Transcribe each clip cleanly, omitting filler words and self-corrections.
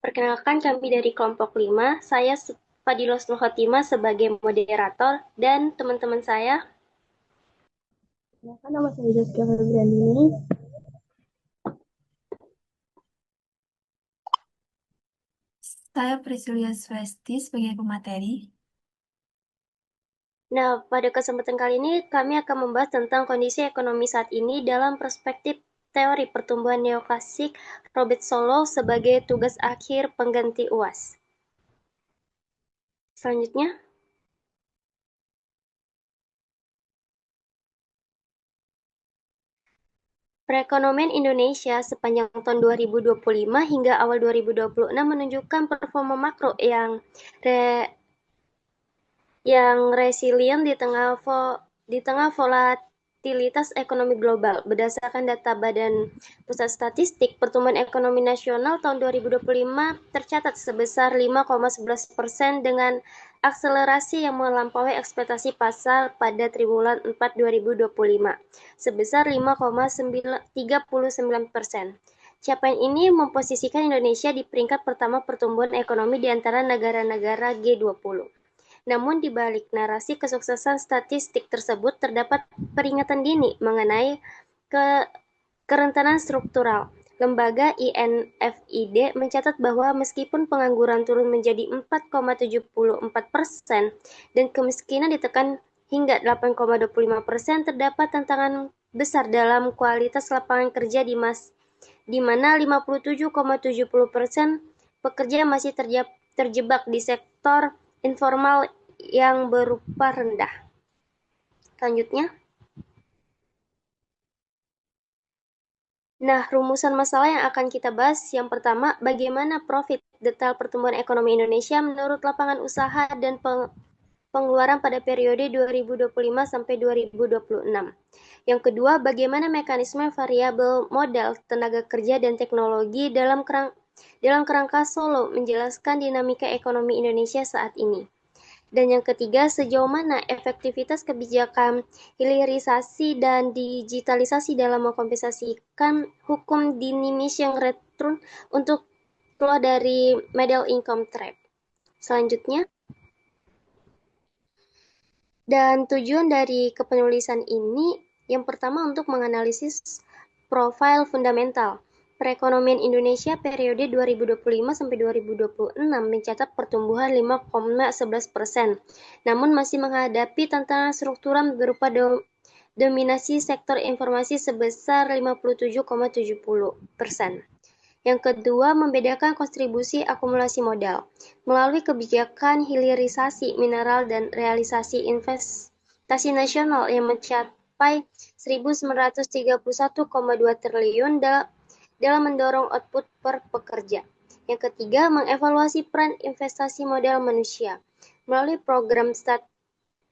Perkenalkan kami dari kelompok 5. Saya Fadilos Nur Khotimah sebagai moderator dan teman-teman saya. Kenalkan nama saya Zaskia Febriandini. Saya Priscilia Swesti sebagai pemateri. Nah, pada kesempatan kali ini kami akan membahas tentang kondisi ekonomi saat ini dalam perspektif teori pertumbuhan neoklasik Robert Solow sebagai tugas akhir pengganti UAS. Selanjutnya, perekonomian Indonesia sepanjang tahun 2025 hingga awal 2026 menunjukkan performa makro yang resilient di tengah volatilitas ekonomi global. Berdasarkan data Badan Pusat Statistik, pertumbuhan ekonomi nasional tahun 2025 tercatat sebesar 5,11% dengan akselerasi yang melampaui ekspektasi pasar pada triwulan 4 2025 sebesar 5,39%. Capaian ini memposisikan Indonesia di peringkat pertama pertumbuhan ekonomi di antara negara-negara G20. Namun di balik narasi kesuksesan statistik tersebut terdapat peringatan dini mengenai ke kerentanan struktural. Lembaga INFID mencatat bahwa meskipun pengangguran turun menjadi 4,74% dan kemiskinan ditekan hingga 8,25%, terdapat tantangan besar dalam kualitas lapangan kerja di mana 57,70% pekerja masih terjebak di sektor informal yang berupa rendah. Selanjutnya, nah, rumusan masalah yang akan kita bahas yang pertama, bagaimana profit detail pertumbuhan ekonomi Indonesia menurut lapangan usaha dan pengeluaran pada periode 2025 sampai 2026. Yang kedua, bagaimana mekanisme variabel modal, tenaga kerja, dan teknologi dalam kerangka Solo menjelaskan dinamika ekonomi Indonesia saat ini. Dan yang ketiga, sejauh mana efektivitas kebijakan hilirisasi dan digitalisasi dalam mengkompensasikan hukum diminishing return untuk keluar dari middle income trap. Selanjutnya, dan tujuan dari kepenulisan ini yang pertama untuk menganalisis profil fundamental perekonomian Indonesia periode 2025 sampai 2026 mencatat pertumbuhan 5,11%, namun masih menghadapi tantangan struktural berupa dominasi sektor informasi sebesar 57,70%. Yang kedua, membedakan kontribusi akumulasi modal melalui kebijakan hilirisasi mineral dan realisasi investasi nasional yang mencapai 1.931,2 triliun dalam mendorong output per pekerja. Yang ketiga, mengevaluasi peran investasi modal manusia melalui program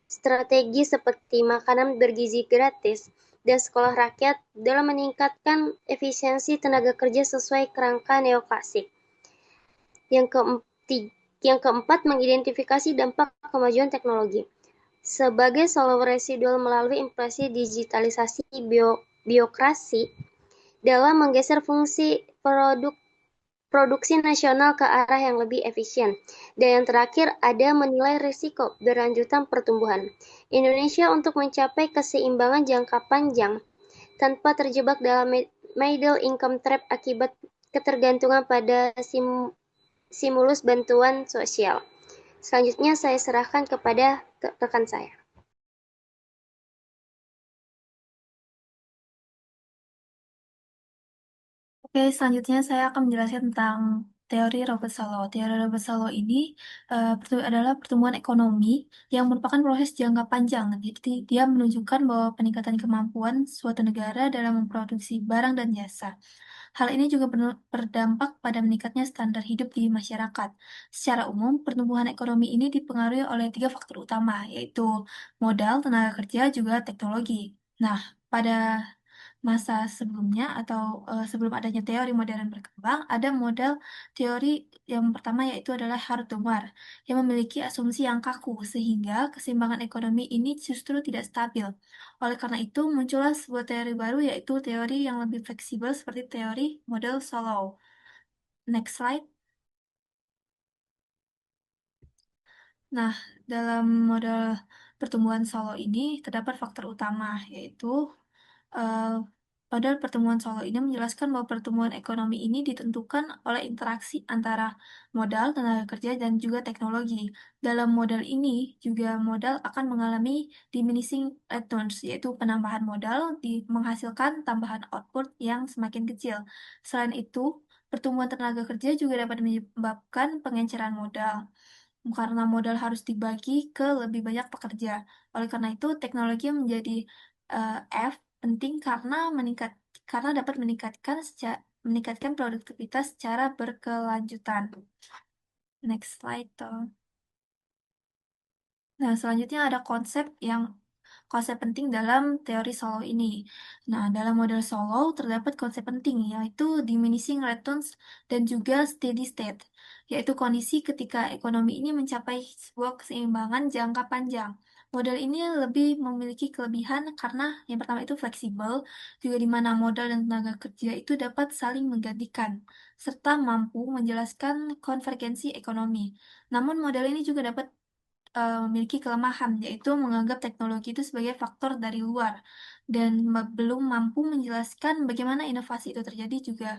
strategi seperti makanan bergizi gratis dan sekolah rakyat dalam meningkatkan efisiensi tenaga kerja sesuai kerangka neoklasik. Yang keempat, mengidentifikasi dampak kemajuan teknologi sebagai solo residual melalui implementasi digitalisasi birokrasi dalam menggeser fungsi produksi nasional ke arah yang lebih efisien. Dan yang terakhir, ada menilai risiko berlanjutan pertumbuhan Indonesia untuk mencapai keseimbangan jangka panjang tanpa terjebak dalam middle income trap akibat ketergantungan pada stimulus bantuan sosial. Selanjutnya saya serahkan kepada rekan saya. Oke, selanjutnya saya akan menjelaskan tentang teori Robert Solow. Teori Robert Solow ini adalah pertumbuhan ekonomi yang merupakan proses jangka panjang. Jadi dia menunjukkan bahwa peningkatan kemampuan suatu negara dalam memproduksi barang dan jasa. Hal ini juga berdampak pada meningkatnya standar hidup di masyarakat. Secara umum, pertumbuhan ekonomi ini dipengaruhi oleh tiga faktor utama, yaitu modal, tenaga kerja, juga teknologi. Nah, pada masa sebelumnya atau sebelum adanya teori modern berkembang, ada model teori yang pertama yaitu adalah Hartung-Mar yang memiliki asumsi yang kaku sehingga keseimbangan ekonomi ini justru tidak stabil. Oleh karena itu, muncullah sebuah teori baru yaitu teori yang lebih fleksibel seperti teori model Solow. Next slide. Nah, dalam model pertumbuhan Solo ini terdapat faktor utama, yaitu eh, model pertumbuhan Solo ini menjelaskan bahwa pertumbuhan ekonomi ini ditentukan oleh interaksi antara modal, tenaga kerja, dan juga teknologi. Dalam model ini, juga modal akan mengalami diminishing returns, yaitu penambahan modal menghasilkan tambahan output yang semakin kecil. Selain itu, pertumbuhan tenaga kerja juga dapat menyebabkan pengenceran modal karena modal harus dibagi ke lebih banyak pekerja. Oleh karena itu, teknologi menjadi eh, F penting karena dapat meningkatkan produktivitas secara berkelanjutan. Next slide, Tom. Nah, selanjutnya ada konsep penting dalam teori Solo ini. Nah, dalam model Solo terdapat konsep penting yaitu diminishing returns dan juga steady state, yaitu kondisi ketika ekonomi ini mencapai sebuah keseimbangan jangka panjang. Model ini lebih memiliki kelebihan karena yang pertama itu fleksibel, juga di mana modal dan tenaga kerja itu dapat saling menggantikan, serta mampu menjelaskan konvergensi ekonomi. Namun model ini juga dapat memiliki kelemahan, yaitu menganggap teknologi itu sebagai faktor dari luar dan belum mampu menjelaskan bagaimana inovasi itu terjadi juga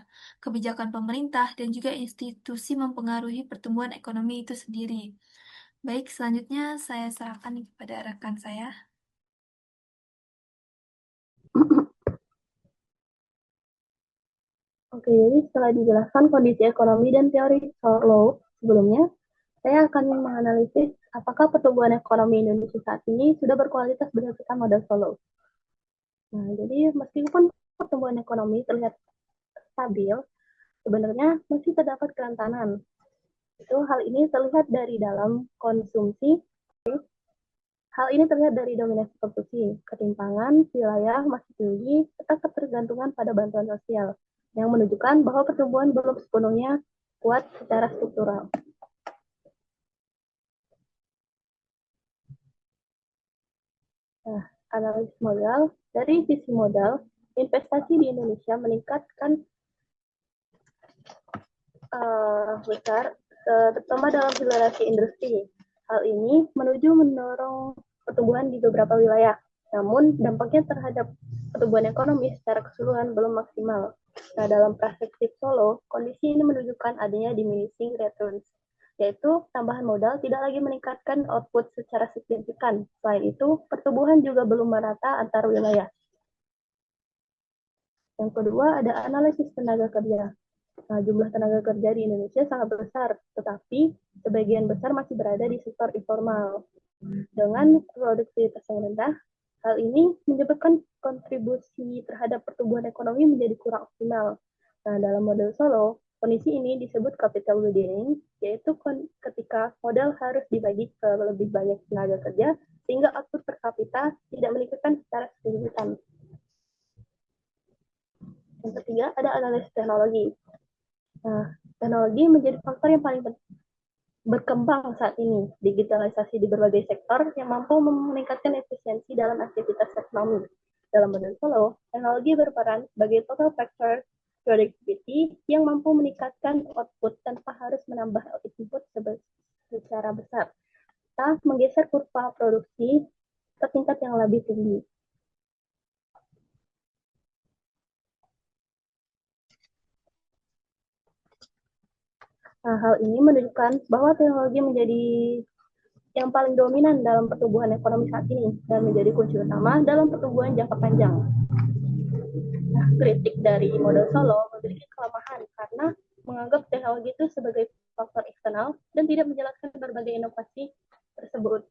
kebijakan pemerintah dan juga institusi mempengaruhi pertumbuhan ekonomi itu sendiri. Baik, selanjutnya saya serahkan kepada rekan saya. Oke, jadi setelah dijelaskan kondisi ekonomi dan teori Solo sebelumnya, saya akan menganalisis apakah pertumbuhan ekonomi Indonesia saat ini sudah berkualitas berdasarkan model Solo. Nah, jadi meskipun pertumbuhan ekonomi terlihat stabil, sebenarnya masih terdapat kerentanan. Hal ini terlihat dari dalam konsumsi. Hal ini terlihat dari dominasi konsumsi, ketimpangan wilayah masih tinggi, serta ketergantungan pada bantuan sosial, yang menunjukkan bahwa pertumbuhan belum sepenuhnya kuat secara struktural. Nah, analisis modal, dari sisi modal, investasi di Indonesia meningkatkan besar, terutama dalam hilirisasi industri. Hal ini mendorong pertumbuhan di beberapa wilayah. Namun, dampaknya terhadap pertumbuhan ekonomi secara keseluruhan belum maksimal. Nah, dalam perspektif Solo, kondisi ini menunjukkan adanya diminishing returns, yaitu tambahan modal tidak lagi meningkatkan output secara signifikan. Selain itu, pertumbuhan juga belum merata antar wilayah. Yang kedua, ada analisis tenaga kerja. Nah, jumlah tenaga kerja di Indonesia sangat besar, tetapi sebagian besar masih berada di sektor informal. Dengan produktivitas yang rendah, hal ini menyebabkan kontribusi terhadap pertumbuhan ekonomi menjadi kurang optimal. Nah, dalam model Solo, kondisi ini disebut capital weathering, yaitu ketika modal harus dibagi ke lebih banyak tenaga kerja, sehingga output per kapita tidak meningkatkan secara signifikan. Yang ketiga, ada analisis teknologi. Nah, teknologi menjadi faktor yang paling berkembang saat ini. Digitalisasi di berbagai sektor yang mampu meningkatkan efisiensi dalam aktivitas ekonomi. Dalam model Solo, teknologi berperan sebagai total factor productivity yang mampu meningkatkan output tanpa harus menambah input secara besar. Kita menggeser kurva produksi ke tingkat yang lebih tinggi. Nah, hal ini menunjukkan bahwa teknologi menjadi yang paling dominan dalam pertumbuhan ekonomi saat ini dan menjadi kunci utama dalam pertumbuhan jangka panjang. Nah, kritik dari model Solo memiliki kelemahan karena menganggap teknologi itu sebagai faktor eksternal dan tidak menjelaskan berbagai inovasi tersebut.